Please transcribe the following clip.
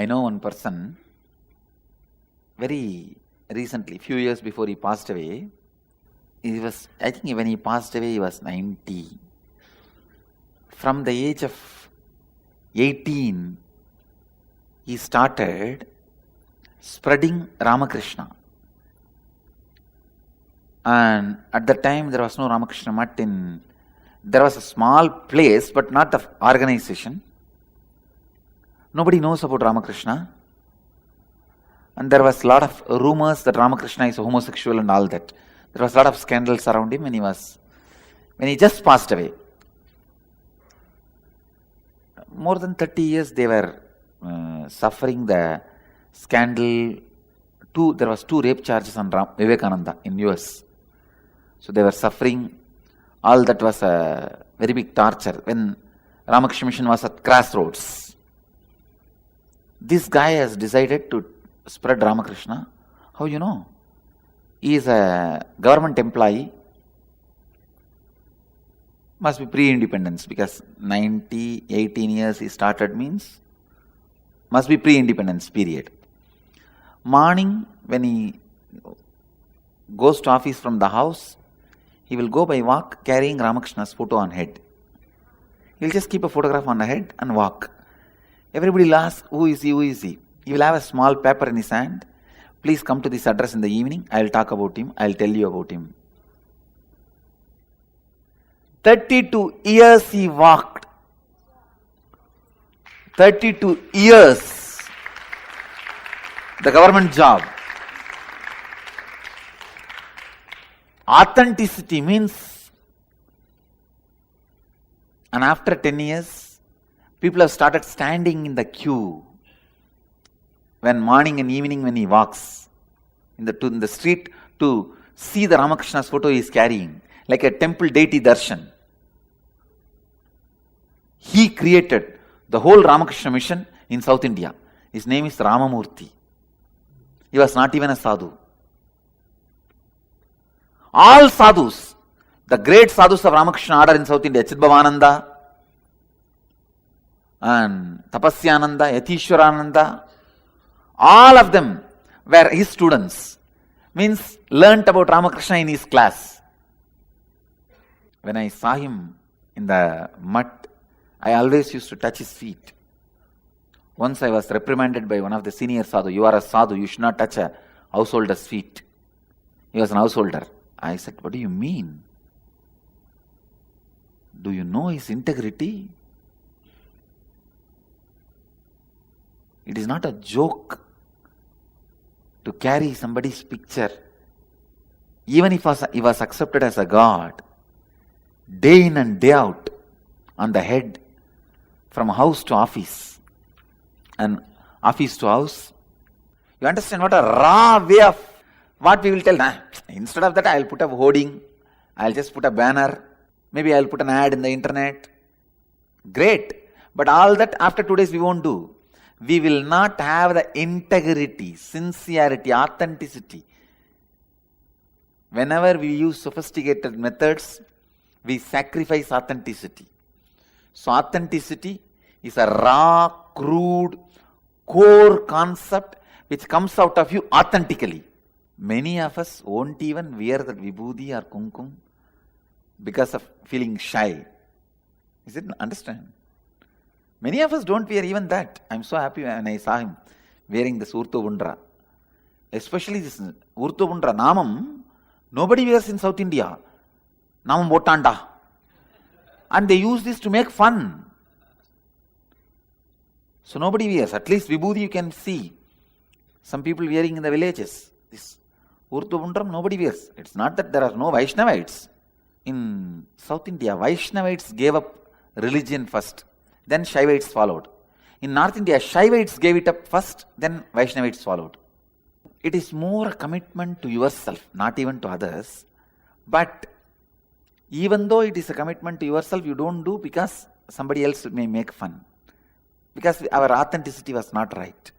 I know one person very recently, few years before he passed away. I think when he passed away, he was 90. From the age of 18, he started spreading Ramakrishna. And at the time, there was no Ramakrishna Mutt there was a small place, but not the organization. Nobody knows about Ramakrishna. And there was a lot of rumors that Ramakrishna is homosexual and all that. There was a lot of scandals around him when he just passed away. More than 30 years they were suffering the scandal. There was 2 rape charges on Vivekananda in US. So they were suffering. All that was a very big torture when Ramakrishna Mission was at crossroads. This guy has decided to spread Ramakrishna. How you know? He is a government employee. Must be pre-independence, because 18 years he started means must be pre-independence period. Morning when he goes to office from the house, he will go by walk carrying Ramakrishna's photo on head. He'll just keep a photograph on the head and walk. Everybody will ask, who is he, who is he? He will have a small paper in his hand. Please come to this address in the evening. I'll talk about him. I'll tell you about him. 32 years he walked. 32 years. The government job. Authenticity means, and after 10 years, people have started standing in the queue when morning and evening when he walks in the street to see the Ramakrishna's photo he is carrying, like a temple deity darshan. He created the whole Ramakrishna mission in South India. His name is Ramamurthy. He was not even a sadhu. All sadhus, the great sadhus of Ramakrishna order in South India, Chidbhavananda and Tapasyananda, Yatishwarananda, all of them were his students. Means learnt about Ramakrishna in his class. When I saw him in the mud, I always used to touch his feet. Once I was reprimanded by one of the senior sadhu. You are a sadhu, you should not touch a householder's feet. He was an householder. I said, what do you mean? Do you know his integrity? It is not a joke to carry somebody's picture. Even if he was accepted as a god, day in and day out, on the head, from house to office, and office to house. You understand what a raw way of what we will tell. Instead of that, I'll put a hoarding, I'll just put a banner, maybe I'll put an ad in the internet. Great. But all that after 2 days we won't do. We will not have the integrity, sincerity, authenticity. Whenever we use sophisticated methods, we sacrifice authenticity. So authenticity is a raw, crude, core concept which comes out of you authentically. Many of us won't even wear that vibhuti or kumkum because of feeling shy. Is it? Understand? Many of us don't wear even that. I'm so happy when I saw him wearing this Urtobundra. Especially this Urtobundra Namam, nobody wears in South India. Namam Botanda. And they use this to make fun. So nobody wears. At least vibhuti you can see. Some people wearing in the villages. This Urtobundram nobody wears. It's not that there are no Vaishnavites. In South India, Vaishnavites gave up religion first. Then Shaivites followed. In North India, Shaivites gave it up first, then Vaishnavites followed. It is more a commitment to yourself, not even to others. But even though it is a commitment to yourself, you don't do because somebody else may make fun. Because our authenticity was not right.